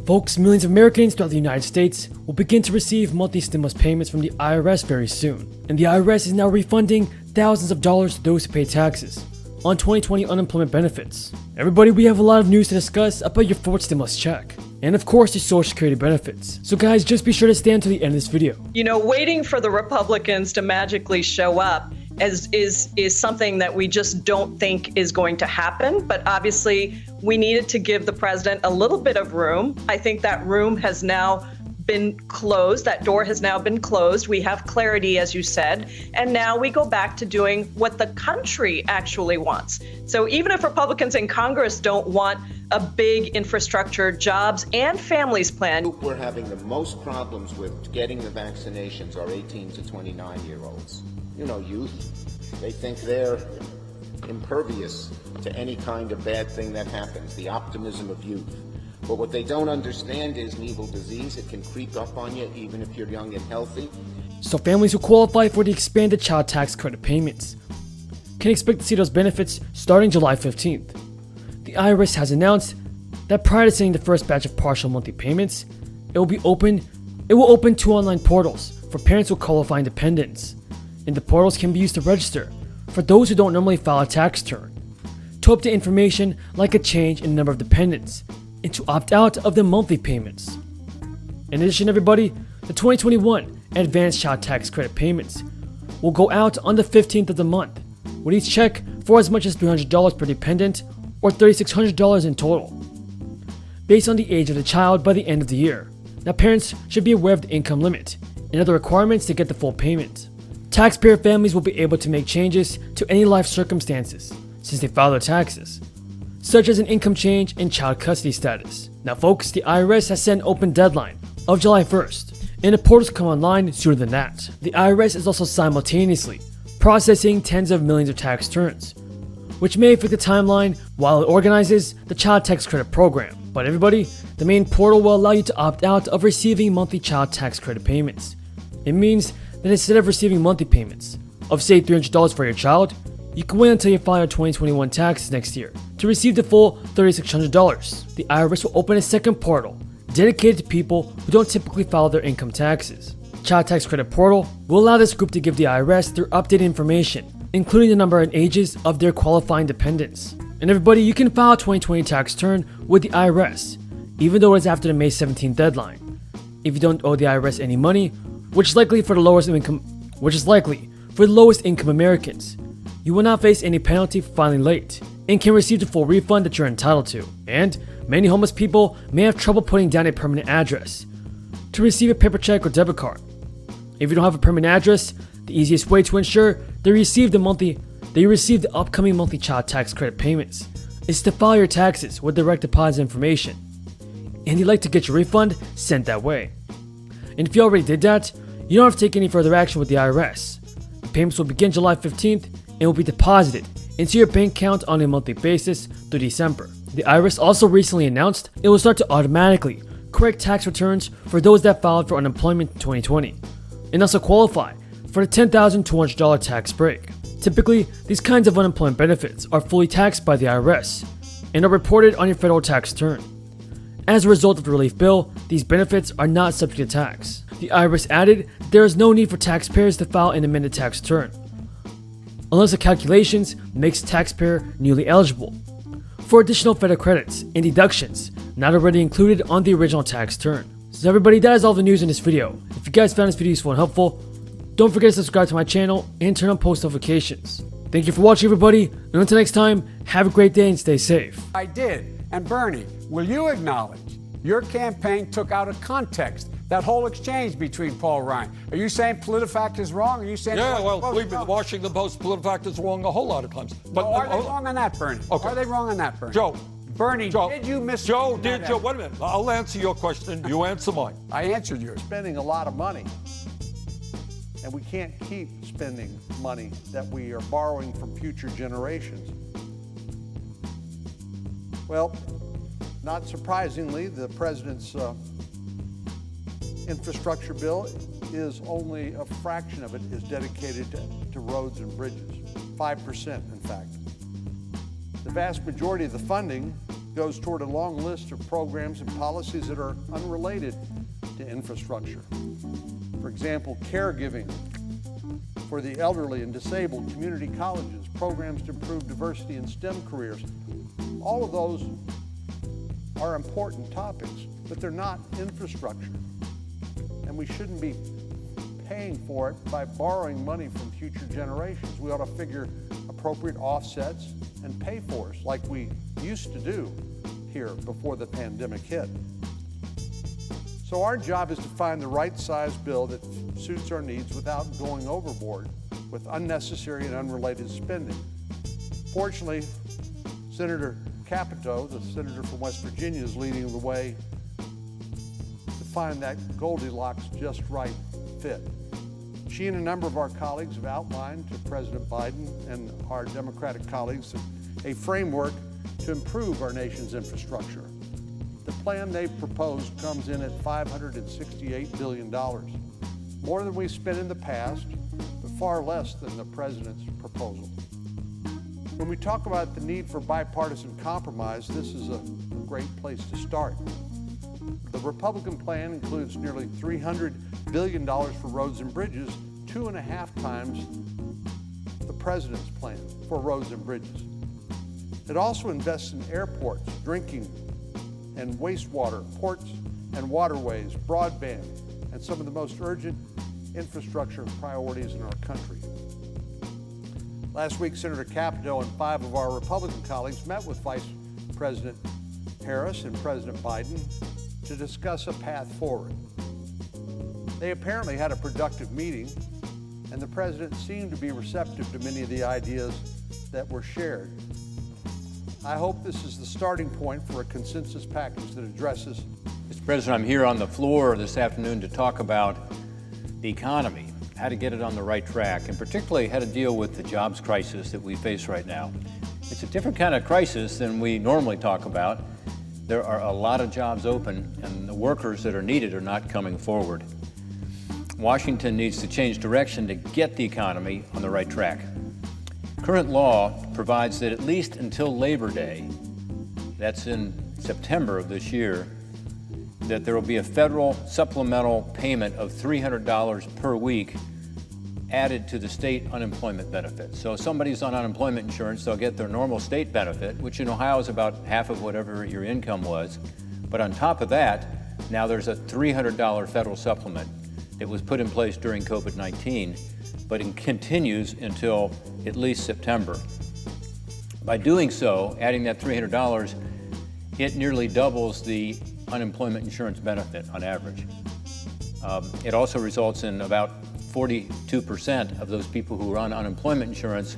Folks, millions of Americans throughout the United States will begin to receive monthly stimulus payments from the IRS very soon. And the IRS is now refunding thousands of dollars to those who pay taxes on 2020 unemployment benefits. Everybody, we have a lot of news to discuss about your fourth stimulus check. And of course, your Social Security benefits. So guys, just be sure to stay until the end of this video. You know, waiting for the Republicans to magically show up is something that we just don't think is going to happen. But obviously, we needed to give the president a little bit of room. I think that room has now been closed. That door has now been closed. We have clarity, as you said. And now we go back to doing what the country actually wants. So even if Republicans in Congress don't want a big infrastructure, jobs, and families plan. We're having the most problems with getting the vaccinations are 18 to 29-year-olds. You know, youth, they think they're impervious to any kind of bad thing that happens, the optimism of youth. But what they don't understand is an evil disease. It can creep up on you even if you're young and healthy. So families who qualify for the expanded child tax credit payments can expect to see those benefits starting July 15th. The IRS has announced that prior to sending the first batch of partial monthly payments, it will open 2 online portals for parents who qualify and dependents. And the portals can be used to register for those who don't normally file a tax return, to update information like a change in the number of dependents, and to opt out of the monthly payments. In addition, everybody, the 2021 advanced child tax credit payments will go out on the 15th of the month, with each check for as much as $300 per dependent or $3,600 in total, based on the age of the child by the end of the year. Now, parents should be aware of the income limit and other requirements to get the full payment. Taxpayer families will be able to make changes to any life circumstances since they file their taxes, such as an income change and child custody status. Now folks, the IRS has set an open deadline of July 1st, and the portals come online sooner than that. The IRS is also simultaneously processing tens of millions of tax returns, which may affect the timeline while it organizes the child tax credit program. But everybody, the main portal will allow you to opt out of receiving monthly child tax credit payments. It means that instead of receiving monthly payments of say $300 for your child, you can wait until you file your 2021 taxes next year to receive the full $3,600. The IRS will open a second portal dedicated to people who don't typically file their income taxes. Child Tax Credit Portal will allow this group to give the IRS their updated information, including the number and ages of their qualifying dependents. And everybody, you can file a 2020 tax return with the IRS, even though it's after the May 17th deadline. If you don't owe the IRS any money, which is likely for the lowest income Americans, you will not face any penalty for filing late and can receive the full refund that you're entitled to. And many homeless people may have trouble putting down a permanent address to receive a paper check or debit card. If you don't have a permanent address, the easiest way to ensure you receive the upcoming monthly child tax credit payments is to file your taxes with direct deposit information. And you'd like to get your refund sent that way. And if you already did that, you don't have to take any further action with the IRS. The payments will begin July 15th and will be deposited into your bank account on a monthly basis through December. The IRS also recently announced it will start to automatically correct tax returns for those that filed for unemployment in 2020 and also qualify for the $10,200 tax break. Typically, these kinds of unemployment benefits are fully taxed by the IRS and are reported on your federal tax return. As a result of the relief bill, these benefits are not subject to tax. The IRS added that there is no need for taxpayers to file an amended tax return, unless the calculations makes the taxpayer newly eligible for additional federal credits and deductions not already included on the original tax return. So everybody, that is all the news in this video. If you guys found this video useful and helpful, don't forget to subscribe to my channel and turn on post notifications. Thank you for watching, everybody, and until next time, have a great day and stay safe. I did. And Bernie, will you acknowledge your campaign took out of context that whole exchange between Paul Ryan? Are you saying PolitiFact is wrong? Are you saying the Washington Post, PolitiFact is wrong a whole lot of times. But are they wrong on that, Bernie? Okay. Are they wrong on that, Bernie? Bernie, did you miss? Wait a minute. I'll answer your question. You answer mine. I answered yours. Spending a lot of money, and we can't keep spending money that we are borrowing from future generations. Well, not surprisingly, the president's infrastructure bill is only a fraction of it is dedicated to roads and bridges, 5% in fact. The vast majority of the funding goes toward a long list of programs and policies that are unrelated to infrastructure. For example, caregiving for the elderly and disabled, community colleges, programs to improve diversity in STEM careers. All of those are important topics, but they're not infrastructure. And we shouldn't be paying for it by borrowing money from future generations. We ought to figure appropriate offsets and pay for us like we used to do here before the pandemic hit. So our job is to find the right size bill that suits our needs without going overboard with unnecessary and unrelated spending. Fortunately, Senator Capito, the senator from West Virginia, is leading the way to find that Goldilocks just right fit. She and a number of our colleagues have outlined to President Biden and our Democratic colleagues a framework to improve our nation's infrastructure. The plan they've proposed comes in at $568 billion, more than we've spent in the past, but far less than the president's proposal. When we talk about the need for bipartisan compromise, this is a great place to start. The Republican plan includes nearly $300 billion for roads and bridges, 2.5 times the president's plan for roads and bridges. It also invests in airports, drinking and wastewater, ports and waterways, broadband, and some of the most urgent infrastructure priorities in our country. Last week, Senator Capito and 5 of our Republican colleagues met with Vice President Harris and President Biden to discuss a path forward. They apparently had a productive meeting, and the president seemed to be receptive to many of the ideas that were shared. I hope this is the starting point for a consensus package that addresses. Mr. President, I'm here on the floor this afternoon to talk about the economy, how to get it on the right track, and particularly how to deal with the jobs crisis that we face right now. It's a different kind of crisis than we normally talk about. There are a lot of jobs open, and the workers that are needed are not coming forward. Washington needs to change direction to get the economy on the right track. Current law provides that at least until Labor Day, that's in September of this year, that there will be a federal supplemental payment of $300 per week added to the state unemployment benefit. So if somebody's on unemployment insurance, they'll get their normal state benefit, which in Ohio is about half of whatever your income was. But on top of that, now there's a $300 federal supplement that was put in place during COVID-19, but it continues until at least September. By doing so, adding that $300, it nearly doubles the unemployment insurance benefit on average. It also results in about 42% of those people who are on unemployment insurance